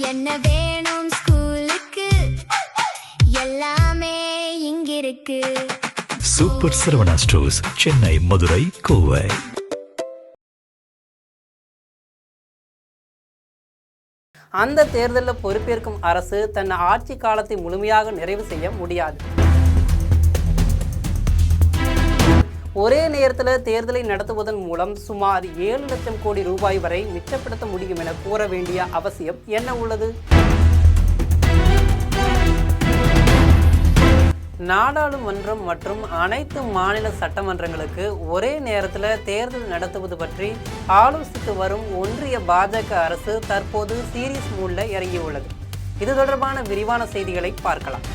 என்ன வேணும் ஸ்கூலுக்கு எல்லாமே இங்கிருக்கு. Super Saravana stores, Chennai, Madurai, Kovai. அந்த தேர்தலில் பொறுப்பேற்கும் அரசு தன் ஆட்சி காலத்தை முழுமையாக நிறைவு செய்ய முடியாது. ஒரே நேரத்தில் தேர்தலை நடத்துவதன் மூலம் சுமார் 7 லட்சம் கோடி ரூபாய் வரை மிச்சப்படுத்த முடியும் என கூற வேண்டிய அவசியம் என்ன உள்ளது? நாடாளுமன்றம் மற்றும் அனைத்து மாநில சட்டமன்றங்களுக்கு ஒரே நேரத்தில் தேர்தல் நடத்துவது பற்றி ஆலோசித்து வரும் ஒன்றிய பாஜக அரசு தற்போது சீரியஸ் மூடில் இறங்கியுள்ளது. இது தொடர்பான விரிவான செய்திகளை பார்க்கலாம்.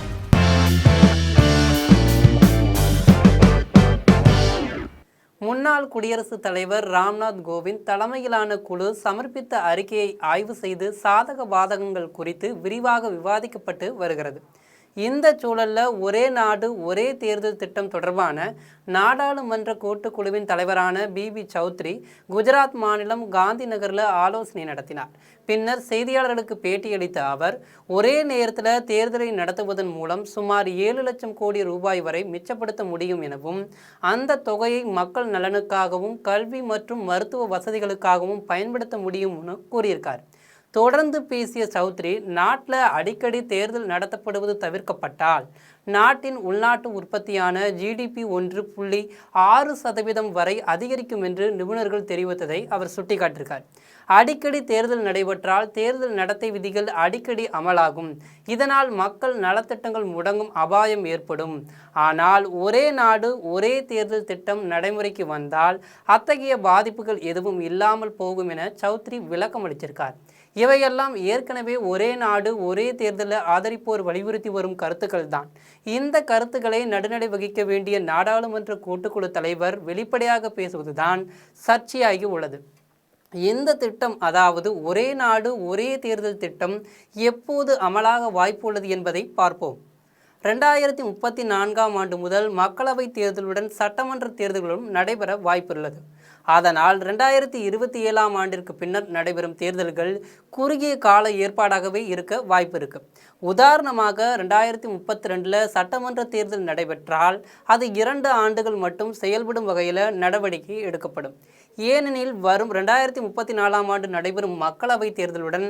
முன்னாள் குடியரசுத் தலைவர் ராம்நாத் கோவிந்த் தலைமையிலான குழு சமர்ப்பித்த அறிக்கையை ஆய்வு செய்து சாதக பாதகங்கள் குறித்து விரிவாக விவாதிக்கப்பட்டு வருகிறது. இந்த சூழலில் ஒரே நாடு ஒரே தேர்தல் திட்டம் தொடர்பான நாடாளுமன்ற கூட்டுக்குழுவின் தலைவரான பிபி சௌத்ரி குஜராத் மாநிலம் காந்தி நகரில் ஆலோசனை நடத்தினார். பின்னர் செய்தியாளர்களுக்கு பேட்டியளித்த அவர், ஒரே நேரத்தில் தேர்தலை நடத்துவதன் மூலம் சுமார் 7 லட்சம் கோடி ரூபாய் வரை மிச்சப்படுத்த முடியும் எனவும், அந்த தொகையை மக்கள் நலனுக்காகவும் கல்வி மற்றும் மருத்துவ வசதிகளுக்காகவும் பயன்படுத்த முடியும் என கூறியிருக்கார். தொடர்ந்து பேசிய சௌத்ரி, நாட்டில் அடிக்கடி தேர்தல் நடத்தப்படுவது தவிர்க்கப்பட்டால் நாட்டின் உள்நாட்டு உற்பத்தியான GDP 1.6% வரை அதிகரிக்கும் என்று நிபுணர்கள் தெரிவித்ததை அவர் சுட்டிக்காட்டியிருக்கார். அடிக்கடி தேர்தல் நடைபெற்றால் தேர்தல் நடத்தை விதிகள் அடிக்கடி அமலாகும். இதனால் மக்கள் நலத்திட்டங்கள் முடங்கும் அபாயம் ஏற்படும். ஆனால் ஒரே நாடு ஒரே தேர்தல் திட்டம் நடைமுறைக்கு வந்தால் அத்தகைய பாதிப்புகள் எதுவும் இல்லாமல் போகும் என சௌத்ரி விளக்கம் அளித்திருக்கார். இவையெல்லாம் ஏற்கனவே ஒரே நாடு ஒரே தேர்தலை ஆதரிப்போர் வலியுறுத்தி வரும் கருத்துக்கள் தான். இந்த கருத்துக்களை நடுநடை வகிக்க வேண்டிய நாடாளுமன்ற கூட்டுக்குழு தலைவர் வெளிப்படையாக பேசுவதுதான் சர்ச்சையாகி உள்ளது. இந்த திட்டம், அதாவது ஒரே நாடு ஒரே தேர்தல் திட்டம், எப்போது அமலாக வாய்ப்புள்ளது என்பதை பார்ப்போம். 2034ஆம் ஆண்டு முதல் மக்களவைத் தேர்தலுடன் சட்டமன்ற தேர்தல்களும் நடைபெற வாய்ப்புள்ளது. அதனால் 2027ஆம் ஆண்டிற்கு பின்னர் நடைபெறும் தேர்தல்கள் குறுகிய கால ஏற்பாடாகவே இருக்க வாய்ப்பு இருக்கு. உதாரணமாக 2032 சட்டமன்ற தேர்தல் நடைபெற்றால் அது 2 ஆண்டுகள் மட்டும் செயல்படும் வகையில் நடவடிக்கை எடுக்கப்படும். ஏனெனில் வரும் 2034ஆம் ஆண்டு நடைபெறும் மக்களவை தேர்தலுடன்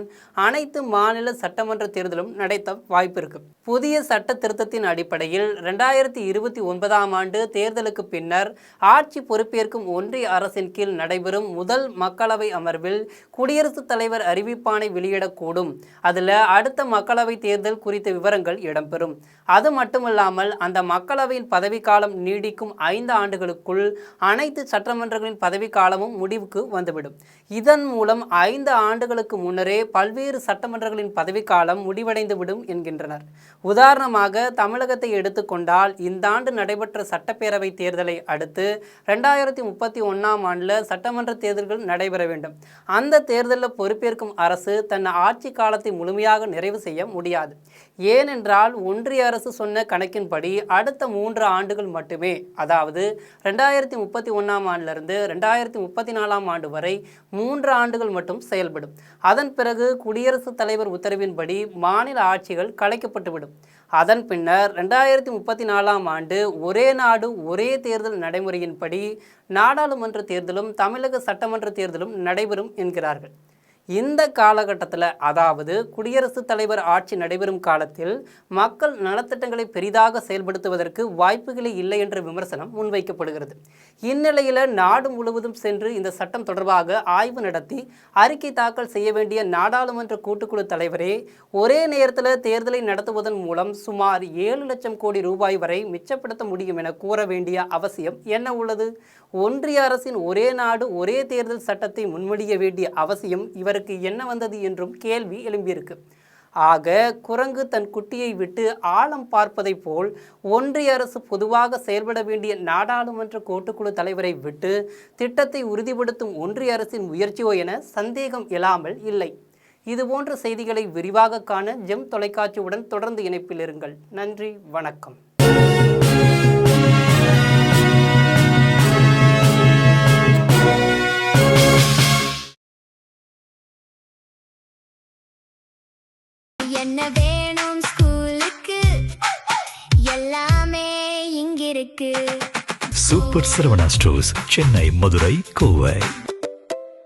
அனைத்து மாநில சட்டமன்ற தேர்தலும் நடத்த வாய்ப்பு இருக்கு. புதிய சட்ட திருத்தத்தின் அடிப்படையில் 2029ஆம் ஆண்டு தேர்தலுக்கு பின்னர் ஆட்சி பொறுப்பேற்கும் ஒன்றிய அரசின் கீழ் நடைபெறும் முதல் மக்களவை அமர்வில் குடியரசுத் தலைவர் அறிவிப்பானை வெளியிடக்கூடும். அதில் அடுத்த மக்களவை தேர்தல் குறித்த விவரங்கள் இடம்பெறும். அது மட்டுமல்லாமல் அந்த மக்களவையின் பதவிக்காலம் நீடிக்கும் 5 ஆண்டுகளுக்குள் அனைத்து சட்டமன்றங்களின் பதவிக்காலமும் முடிவுக்கு வந்துவிடும். இதன் மூலம் 5 ஆண்டுகளுக்கு முன்னரே பல்வேறு சட்டமன்றங்களின் பதவிக்காலம் முடிவடைந்துவிடும் என்கின்றனர். உதாரணமாக தமிழகத்தை எடுத்துக்கொண்டால் இந்த ஆண்டு நடைபெற்ற சட்டப்பேரவை தேர்தலை அடுத்து 2031ஆம் ஆண்டில் சட்டமன்ற தேர்தல்கள் நடைபெற வேண்டும். அந்த தேர்தலில் பொறுப்பேற்கும் அரசு தன் ஆட்சி காலத்தை முழுமையாக நிறைவு செய்ய முடியாது. ஏனென்றால் ஒன்றிய அரசு சொன்ன கணக்கின்படி அடுத்த 3 ஆண்டுகள் மட்டுமே, அதாவது 2031ஆம் ஆண்டிலிருந்து 2034ஆம் ஆண்டு வரை 3 ஆண்டுகள் மட்டும் செயல்படும். அதன் பிறகு குடியரசுத் தலைவர் உத்தரவின்படி மாநில ஆட்சிகள் கலைக்கப்பட்டுவிடும். அதன் பின்னர் 2034ஆம் ஆண்டு ஒரே நாடு ஒரே தேர்தல் நடைமுறையின்படி நாடாளுமன்ற தேர்தலும் தமிழக சட்டமன்ற தேர்தலும் நடைபெறும் என்கிறார்கள். இந்த காலகட்டத்தில், அதாவது குடியரசுத் தலைவர் ஆட்சி நடைபெறும் காலத்தில் மக்கள் நலத்திட்டங்களை பெரிதாக செயல்படுத்துவதற்கு வாய்ப்புகளே இல்லை என்ற விமர்சனம் முன்வைக்கப்படுகிறது. இந்நிலையில் நாடு முழுவதும் சென்று இந்த சட்டம் தொடர்பாக ஆய்வு நடத்தி அறிக்கை தாக்கல் செய்ய வேண்டிய நாடாளுமன்ற கூட்டுக்குழு தலைவரே, ஒரே நேரத்தில் தேர்தலை நடத்துவதன் மூலம் சுமார் 7 லட்சம் கோடி ரூபாய் வரை மிச்சப்படுத்த முடியும் என கூற வேண்டிய அவசியம் என்ன உள்ளது? ஒன்றிய அரசின் ஒரே நாடு ஒரே தேர்தல் சட்டத்தை முன்மொழிய வேண்டிய அவசியம் இவருக்கு என்ன வந்தது என்றும் கேள்வி எழும்பியிருக்கு. ஆக குரங்கு தன் குட்டியை விட்டு ஆழம் பார்ப்பதை போல் ஒன்றிய அரசு பொதுவாக செயல்பட வேண்டிய நாடாளுமன்ற கூட்டுக்குழு தலைவரை விட்டு திட்டத்தை உறுதிப்படுத்தும் ஒன்றிய அரசின் முயற்சியோ என சந்தேகம் எழாமல் இல்லை. இதுபோன்ற செய்திகளை விரிவாக காண ஜெம் தொலைக்காட்சியுடன் தொடர்ந்து இணைப்பில் இருங்கள். நன்றி, வணக்கம். என்ன வேணும் ஸ்கூலுக்கு எல்லாமே இங்கிருக்கு சூப்பர் சரவணா ஸ்டோர்ஸ் சென்னை மதுரை கோவை